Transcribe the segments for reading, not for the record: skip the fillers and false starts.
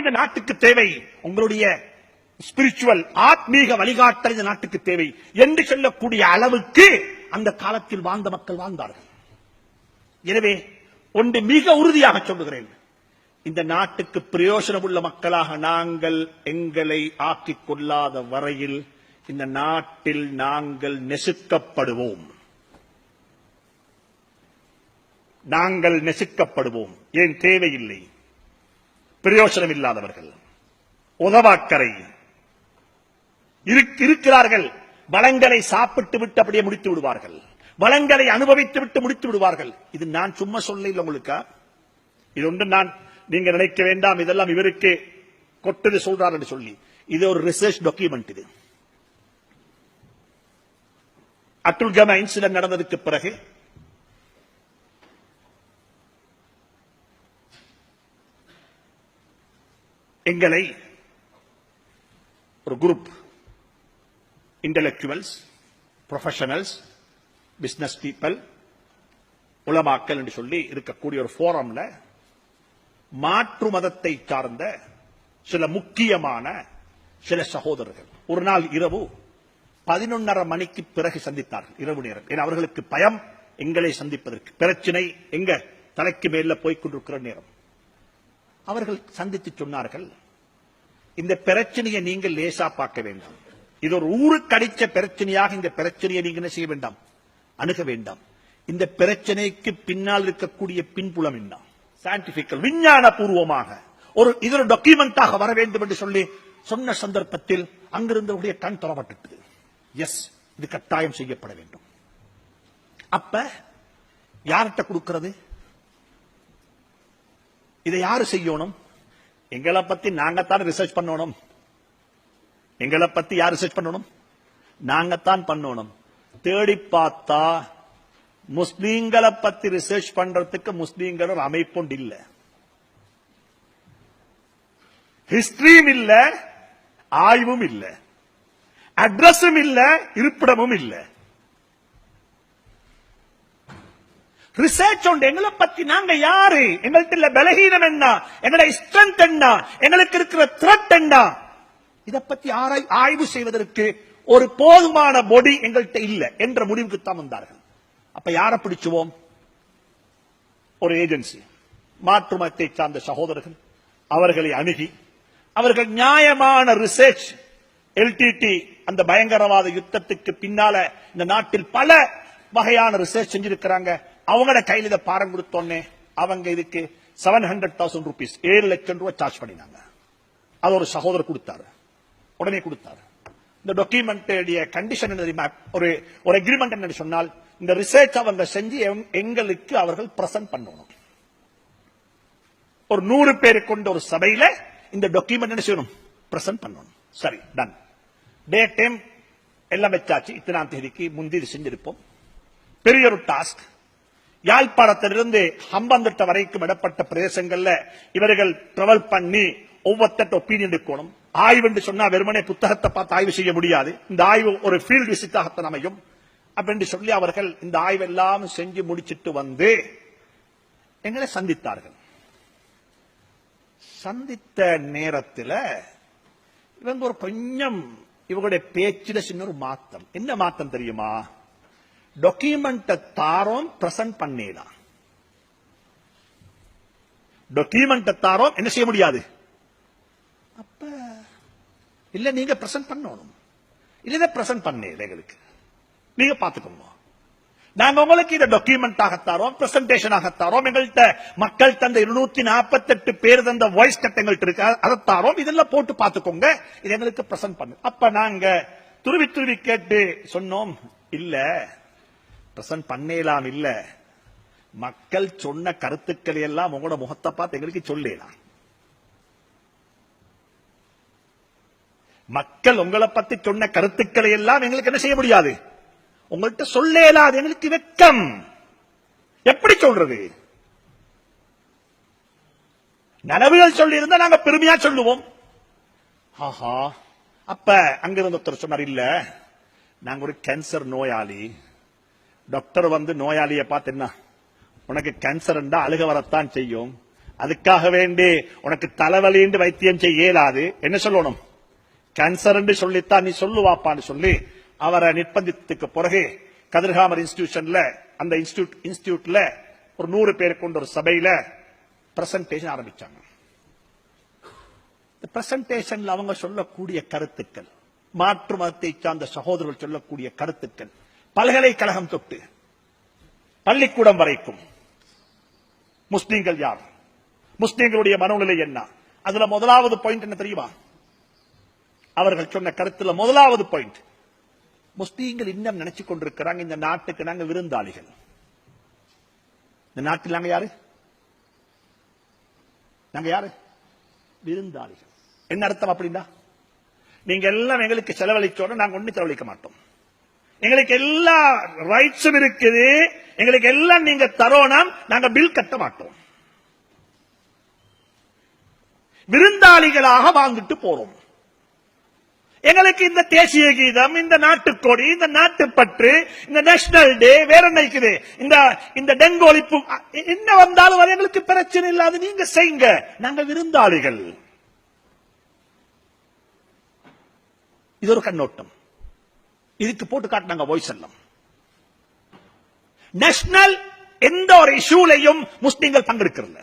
இந்த நாட்டுக்கு தேவை, உங்களுடைய ஸ்பிரிச்சுவல் ஆத்மீக வழிகாட்டல் இந்த நாட்டுக்கு தேவை என்று சொல்லக்கூடிய அளவுக்கு அந்த காலத்தில் வாழ்ந்த மக்கள் வாழ்ந்தார்கள். எனவே ஒன்று மிக உறுதியாக சொல்லுகிறேன், இந்த நாட்டுக்கு பிரயோஜனம் உள்ள மக்களாக நாங்கள் எங்களை ஆக்கிக் கொள்ளாத வரையில் இந்த நாட்டில் நாங்கள் நெசுக்கப்படுவோம். நாங்கள் நெசுக்கப்படுவோம். ஏன் தேவையில்லை, பிரயோஜனம் இல்லாதவர்கள், உதவாக்கரை இருக்கிறார்கள். வளங்களை சாப்பிட்டு விட்டு அப்படியே முடித்து விடுவார்கள், வளங்களை அனுபவித்து விட்டு முடித்து விடுவார்கள். இது நான் சும்மா சொல்ல இல்லை உங்களுக்கா, இது ஒன்று நான் நீங்க நினைக்க வேண்டாம் இதெல்லாம் இவருக்கு கொட்டது சொல்றார் என்று சொல்லி. இது ஒரு ரிசர்ச் டாக்குமெண்ட். இது அட்டுல் கமா இன்சிடென்ட் நடந்ததுக்கு பிறகு எங்களை ஒரு group intellectuals, professionals, business people, உலமாக்கல் என்று சொல்லி இருக்கக்கூடிய ஒரு போரம்ல மாற்று மதத்தை சார்ந்த சில முக்கியமான சில சகோதரர்கள் ஒரு நாள் இரவு 11:30 மணிக்கு பிறகு சந்தித்தார்கள். இரவு நேரம். ஏன்னா அவர்களுக்கு பயம் எங்களை சந்திப்பதற்கு, பிரச்சனை எங்க தலைக்கு மேல போய்கொண்டிருக்கிற நேரம். அவர்கள் சந்தித்து சொன்னார்கள், இந்த பிரச்சனையை நீங்கள் லேசா பார்க்க வேண்டாம், இது ஒரு ஊருக்கு அடிச்ச பிரச்சனையாக இந்த பிரச்சனையை நீங்க என்ன செய்ய வேண்டாம், அணுக வேண்டாம். இந்த பிரச்சனைக்கு பின்னால் இருக்கக்கூடிய பின்புலம் என்ன, சயின்டிபிக்கல் விஞ்ஞான பூர்வமாக இது ஒரு டாக்குமெண்டாக வர வேண்டும் என்று சொல்லி சொன்ன சந்தர்ப்பத்தில் அங்கிருந்தவருடைய கண் தொடரப்பட்டது. எஸ், இது கட்டாயம் செய்யப்பட வேண்டும். அப்ப யார்கிட்ட கொடுக்கிறது, இதை யாரு செய்யணும்? எங்களை பத்தி நாங்கத்தான் ரிசர்ச் பண்ணணும். எங்களை பத்தி யார் ரிசர்ச் பண்ணணும்? நாங்கத்தான் பண்ணணும். தேடி பார்த்தா முஸ்லீம்களை பத்தி ரிசர்ச் பண்றதுக்கு முஸ்லீம்கள் ஒரு அமைப்பு இல்ல, ஹிஸ்டரியும் இல்ல, ஆய்வும் இல்ல, அட்ரஸும் இல்ல, இருப்பிடமும் இல்ல. ரிசர்ச் உண்டு. எங்களை பத்தி நாங்க யாரு, எங்கள்கிட்ட பலகீனம் என்ன, எங்களுடைய ஸ்ட்ரென்த் என்ன, எங்களுக்கு இருக்கிற த்ரெட் என்ன, இதை பத்தி ஆய்வு செய்வதற்கு ஒரு போதுமான பொடி எங்கள்கிட்ட இல்ல என்ற முடிவுக்கு தான் வந்தார்கள். அப்ப யாரை பிடிச்சுவோம்? ஒரு ஏஜென்சி, மாற்று மதத்தை சார்ந்த சகோதரர்கள். அவர்களை அணுகி அவர்கள் நியாயமான ரிசர்ச், எல்டிடி அந்த பயங்கரவாத யுத்தத்துக்கு பின்னால இந்த நாட்டில் பல வகையான ரிசர்ச் செஞ்சிருக்கிறாங்க. அவங்களோட கையில் இதை பாரம் கொடுத்தோன்னே அவங்க இதுக்கு 700,000 ரூபீஸ், 7 லட்சம் ரூபாய் சார்ஜ் பண்ணினாங்க. அது ஒரு சகோதரர் கொடுத்தாரு, உடனே கொடுத்தாரு. இந்த டாக்குமெண்ட் கண்டிஷன் என்ன, ஒரு அக்ரிமெண்ட் என்ன சொன்னால், இந்த ரிசர்ச் அவங்க செஞ்சு எங்களுக்கு அவர்கள் பிரசன்ட் பண்ணணும். ஒரு 100 பேர் கொண்ட ஒரு சபையில இந்த டாக்குமெண்ட் என்ன செய்யணும், பிரசன்ட் பண்ணணும். சரி, டன். டேட் டைம் எல்லாம் வச்சாச்சு. இத்தனாம் தேதிக்கு முந்தி இது செஞ்சிருப்போம். பெரிய ஒரு டாஸ்க். யாழ்ப்பாணத்திலிருந்து ஹம்பந்தட்ட வரைக்கும் இடப்பட்ட பிரதேசங்கள்ல இவர்கள் டிராவல் பண்ணி ஒவ்வொருத்த ஒப்பீனியன் எடுக்கணும். ஆய்வு என்று சொன்னா வெறுமனே புத்தகத்தை பார்த்து ஆய்வு செய்ய முடியாது. இந்த ஆய்வு ஒரு ஃபீல்ட் விசிட்டாகத்தான் அமையும். அப்படின்னு சொல்லி அவர்கள் இந்த ஆய்வெல்லாம் செஞ்சு முடிச்சிட்டு வந்து எங்களை சந்தித்தார்கள். சந்தித்த நேரத்தில் இவங்க ஒரு கொஞ்சம் இவங்களுடைய பேச்சில சின்ன ஒரு மாத்தம். என்ன மாத்தம் தெரியுமா? டாக்குமெண்ட் தாரோம் பிரசன்ட் பண்ணேதான். டாக்குமெண்ட் தாரோம் என்ன செய்ய முடியாது. அப்ப இல்ல நீங்க பிரசன்ட் பண்ணணும், இல்ல பிரசன்ட் பண்ணேன் எங்களுக்கு, நீங்க பாத்துக்கோங்க. நாங்க உங்களுக்கு இதை டாக்குமெண்ட் ஆகத்தாரோம், பிரசன்டேஷன் ஆகத்தாரோம். எங்கள்கிட்ட மக்கள் தந்த 248 பேர் தந்த வாய்ஸ் கட் எங்கள்கிட்ட இருக்கு, அதைத்தாரோம். இதெல்லாம் போட்டு பாத்துக்கோங்க, இது எங்களுக்கு பிரசன்ட் பண்ணு. அப்ப நாங்க துருவி துருவி கேட்டு சொன்னோம், இல்ல பிரசன்ட் பண்ணலாம், இல்ல மக்கள் சொன்ன கருத்துக்களை எல்லாம் உங்களோட முகத்தை பார்த்து எங்களுக்கு சொல்லலாம். மக்கள் உங்களை பத்தி சொன்ன கருத்துக்களை எல்லாம் எங்களுக்கு என்ன செய்ய முடியாது, உங்கள்கிட்ட சொல்லலாது. எங்களுக்கு வெட்கம். எப்படி சொல்றது? நனவுகள் சொல்லி இருந்தா நாங்க பெருமையா சொல்லுவோம். ஆஹா. அப்ப அங்கிருந்து ஒருத்தர் சொன்னார், இல்ல நாங்க ஒரு கேன்சர் நோயாளி. டாக்டர் வந்து நோயாளியை பார்த்து, என்ன உனக்கு கேன்சர் என்றா அழுக வரத்தான் செய்யும், அதுக்காக வேண்டி உனக்கு தலைவலின்னு வைத்தியம் செய்ய இயலாது. என்ன சொல்லணும்? கேன்சர் என்று சொல்லித்தான் நீ சொல்லுவாப்பான்னு சொல்லி அவரை நிர்பந்தித்துக்கு பிறகு கதிர்காமர் இன்ஸ்டிடியூஷன்ல அந்த இன்ஸ்டிடியூட்ல ஒரு 100 பேர் கொண்ட ஒரு சபையில பிரசன்டேஷன் ஆரம்பிச்சாங்க. பிரசன்டேஷன்ல அவங்க சொல்லக்கூடிய கருத்துக்கள், மாற்று மதத்தை சார்ந்த சகோதரர்கள் சொல்லக்கூடிய கருத்துக்கள், பல்கலைக்கழகம் தொட்டு பள்ளிக்கூடம் வரைக்கும் முஸ்லீம்கள் யார், முஸ்லீம்களுடைய மனோநிலை என்ன, அதுல முதலாவது பாயிண்ட் என்ன தெரியுமா? அவர்கள் சொன்ன கருத்துல முதலாவது பாயிண்ட், முஸ்லீம்கள் இன்னும் நினைச்சு கொண்டிருக்கிறாங்க இந்த நாட்டுக்கு நாங்க விருந்தாளிகள். இந்த நாட்டில் நாங்க யாரு? நாங்க யாரு? விருந்தாளிகள். என்ன அர்த்தம் அப்படின்னா, நீங்க எல்லாம் எங்களுக்கு செலவழிச்சோட நாங்க ஒண்ணு செலவழிக்க மாட்டோம். எங்களுக்கு எல்லா ரைட்ஸும் இருக்குது, எங்களுக்கு எல்லாம் நீங்க தரோம், நாங்க பில் கட்ட மாட்டோம். விருந்தாளிகளாக வாங்கிட்டு போறோம். எங்களுக்கு இந்த தேசிய கீதம், இந்த நாட்டுக்கொடி, இந்த நாட்டுப்பற்று, இந்த நேஷனல் டே, வேற என்ன இருக்குது, இந்த டெங்கு ஒழிப்பு என்ன வந்தாலும் எங்களுக்கு பிரச்சனை இல்லாத நீங்க செய்யுங்க, நாங்க விருந்தாளிகள். இது ஒரு கண்ணோட்டம். இதுக்கு போட்டு காட்டினாங்க வாய்ஸ் எல்லாம். நேஷனல் எந்த ஒரு இஷ்யூலையும் முஸ்லிம்கள் பங்கெடுக்கிறல.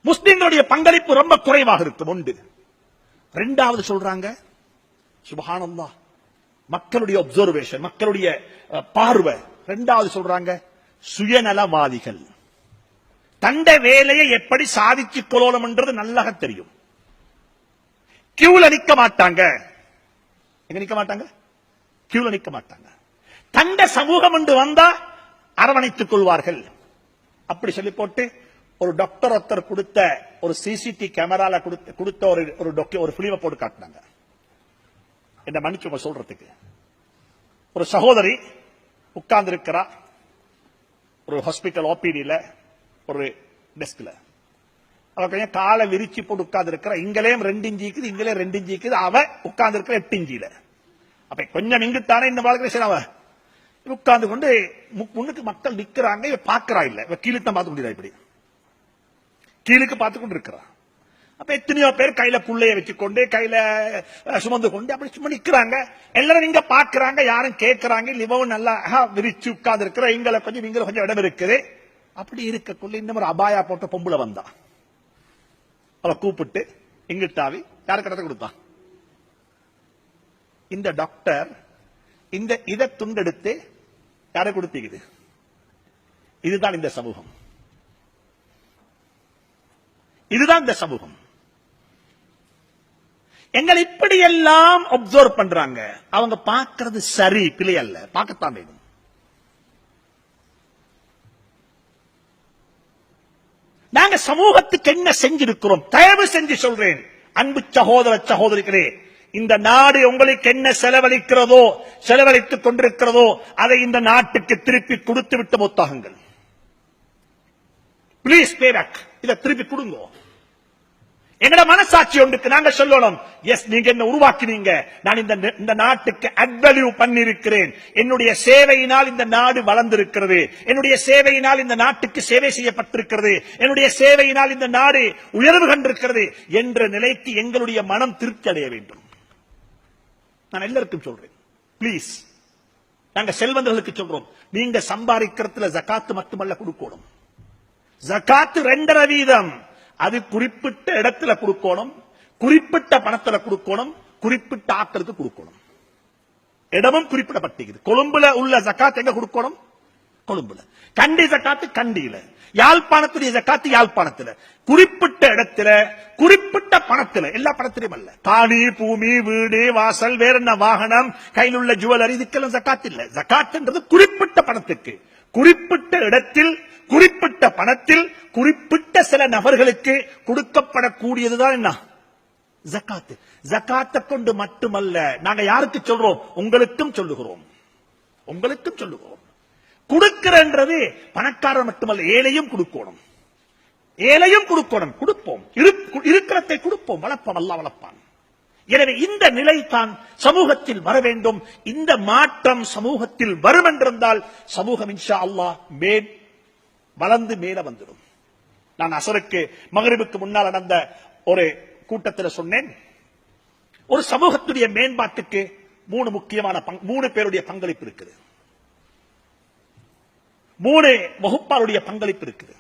முஸ்லிம்களுடைய பங்களிப்பு ரொம்ப குறைவாக இருக்கும். ஒன்று. இரண்டாவது சொல்றாங்க, சுப்ஹானல்லாஹ், மக்களுடைய அப்சர்வேஷன், மக்களுடைய பார்வை. இரண்டாவது சொல்றாங்க, சுயநலவாதிகள். தண்ட வேலையை எப்படி சாதிச்சுக் கொள்ளணும் என்றது நல்லா தெரியும். கியூல நிக்க மாட்டாங்க. எங்க நிக்க மாட்டாங்க? கியூல நிக்க மாட்டாங்க. தண்ட சமூகம் என்று வந்தா அரவணைத்துக் கொள்வார்கள். அப்படி சொல்லி போட்டு ஒரு டாக்டர் ஒருத்தர் கொடுத்த ஒரு சிசிடி கேமரால கொடுத்த ஒரு பிலிமை போட்டு காட்டினாங்க. என்ன மன்னிச்சு சொல்றதுக்கு, ஒரு சகோதரி உட்கார்ந்து இருக்கிறா ஒரு ஹாஸ்பிட்டல் ஓபிடியில ஒரு டெஸ்க்ல. அவ கொஞ்சம் காலை விரிச்சு போட்டு உட்கார்ந்து இருக்கிற. இங்களையும் 2 இன்ச்சு இருக்குது, இங்களே 2 இன்ச்சு இருக்குது. அவ உட்கார்ந்து இருக்கிற 8 இன்ச்சில. அப்ப கொஞ்சம் இங்குத்தானே இந்த வாழ்க்கை சரி. அவ உட்கார்ந்து கொண்டு முன்னுக்கு மக்கள் நிக்கிறாங்க. இவ பாக்குறா இல்ல, இவ கீழே தான் பார்த்து கொண்டிருக்கா. இப்படி கீழுக்கு பார்த்து கொண்டு இருக்கிறா. அப்ப எத்தனையோ பேர் கையில புள்ளைய வச்சுக்கொண்டு கையில சுமந்து கொண்டு அப்படி சும்மா நிக்கிறாங்க. எல்லாரும் நீங்க பாக்குறாங்க, யாரும் கேட்கறாங்க. இவவும் நல்லா விரிச்சு உட்கார்ந்து இருக்கிற. இங்களை கொஞ்சம் இங்க கொஞ்சம் இடம் இருக்குது. அப்படி இருக்கக்குள்ள இன்னும் ஒரு அபாயா போட்ட பொம்புல வந்தா. அவ கூப்பிட்டு இங்கிட்டாவி யாரு கடத்த கொடுத்தா? இந்த டாக்டர் இதை துண்டெடுத்து யாரை கொடுத்தீங்க? இதுதான் இந்த சமூகம். இதுதான் இந்த சமூகம். எங்களை இப்படி எல்லாம் அப்சர்வ் பண்றாங்க. அவங்க பார்க்கிறது சரி, பிழை அல்ல, பார்க்கத்தான் வேணும். நாங்க சமூகத்துக்கு என்ன செஞ்சிருக்கிறோம்? தயவு செஞ்சு சொல்றேன், அன்பு சகோதர சகோதரிகளே, இந்த நாடு உங்களுக்கு என்ன செலவழிக்கிறதோ, செலவழித்துக் கொண்டிருக்கிறதோ, அதை இந்த நாட்டுக்கு திருப்பி கொடுத்து விட்டு முத்தாகுங்கள். Please pay back. இதை திருப்பி கொடுங்க. எங்கட மனசாட்சி ஒன்றுக்கு நாங்க சொல்லணும், எஸ், நீங்க என்ன உருவாக்கினீங்க, நான் இந்த நாட்டுக்கு அட் வேல்யூ பண்ணிருக்கிறேன், என்னுடைய சேவையினால் இந்த நாடு வளர்ந்திருக்கிறது, என்னுடைய சேவையினால் இந்த நாட்டுக்கு சேவை செய்யப்பட்டிருக்கிறது, என்னுடைய சேவையினால் இந்த நாடு உயர்வு கண்டிருக்கிறது என்ற நிலைக்கு எங்களுடைய மனம் திருப்தி அடைய வேண்டும். நான் எல்லாருக்கும் சொல்றேன், பிளீஸ். நாங்க செல்வந்தர்களுக்கு சொல்றோம், நீங்க சம்பாதிக்கிறதுல ஜகாத்து மட்டுமல்ல கொடுக்கணும். ஜகாத்து 2.5%. அது குறிப்பிட்ட இடத்துல கொடுக்கணும், குறிப்பிட்ட பணத்துல கொடுக்கணும், குறிப்பிட்ட ஆட்களுக்கு கொடுக்கணும். இடமும் குறிப்பிடப்பட்டிருக்குது. கொழும்புல உள்ள ஜகாத் எங்க கொடுக்கணும்? கொழும்புல. கண்டி ஜகாத்து கண்டியில, யாழ்ப்பாணத்துடைய ஜகாத்து யாழ்ப்பாணத்துல, குறிப்பிட்ட இடத்துல குறிப்பிட்ட பணத்துல, எல்லா பணத்திலையும் அல்ல. காணி, பூமி, வீடு, வாசல், வேற என்ன வாகனம், கையில் உள்ள ஜுவல்லரி, இதுக்கெல்லாம் ஜகாத் இல்ல. ஜகாத்ன்றது குறிப்பிட்ட பணத்துக்கு, குறிப்பிட்ட இடத்தில், குறிப்பிட்ட பணத்தில், குறிப்பிட்ட சில நபர்களுக்கு கொடுக்கப்படக்கூடியதுதான் என்ன? ஜகாத். ஜகாத்தை கொண்டு மட்டுமல்ல, நாங்க யாருக்கு சொல்றோம்? உங்களுக்கும் சொல்லுகிறோம், உங்களுக்கும் சொல்லுகிறோம். கொடுக்கிறன்றது பணக்காரர் மட்டுமல்ல, ஏழையும் கொடுக்கணும், ஏழையும் கொடுக்கணும். கொடுப்போம், இருக்கிறதை கொடுப்போம், வளர்ப்போம், அல்லாஹ் வளர்ப்பான். எனவே இந்த நிலை தான் சமூகத்தில் வர வேண்டும். இந்த மாற்றம் சமூகத்தில் வரும் என்றிருந்தால் சமூகம் இன்ஷா அல்லாஹ் வளர்ந்து மேல வந்துடும். நான் அசருக்கு மகரிபுக்கு முன்னால் நடந்த ஒரு கூட்டத்தில் சொன்னேன், ஒரு சமூகத்துடைய மேம்பாட்டுக்கு மூணு பேருடைய பங்களிப்பு இருக்குது, 3 வகுப்பாருடைய பங்களிப்பு இருக்குது.